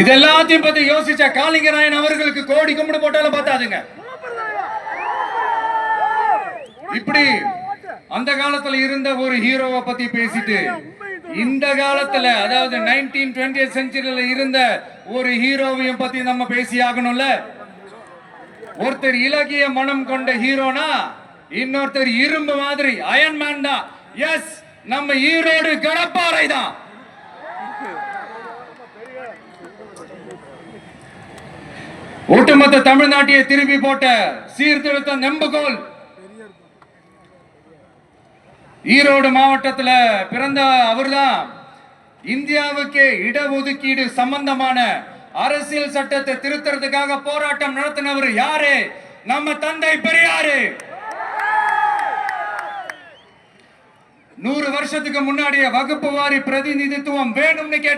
இதெல்லாத்தையும் பத்தி யோசிச்ச காளிங்கராயன் அவர்களுக்கு கோடி கும்பிடு போட்டாலும் பார்த்தாதுங்க. இப்படி அந்த காலத்துல இருந்த ஒரு ஹீரோவை பத்தி பேசிட்டு இந்த காலத்துல அதாவது 1920th செஞ்சுரியில இருந்த ஒரு ஹீரோவையும் பத்தி நம்ம பேசி ஆகணும்ல. ஒருத்தர் இலக்கிய மனம் கொண்ட ஹீரோனா இன்னொருத்தர் இரும்பு மாதிரி அயன்மேன் தான். எஸ், நம்ம ஈரோடு கடப்பாறை தான். ஒட்டுமொத்த தமிழ்நாட்டையே திருப்பி போட்ட சீர்திருத்த நெம்புகோல். ஈரோடு மாவட்டத்தில் பிறந்த அவர்தான் இந்தியாவுக்கே இடஒதுக்கீடு சம்பந்தமான அரசியல் சட்டத்தை திருத்தறதுக்காக போராட்டம் நடத்தினவர் யாரு? நம்ம தந்தை பெரியாரு. 100 வருஷத்துக்கு முன்னாடியே வகுப்பு வாரி பிரதிநிதித்துவம் வேணும்னு கேட்ட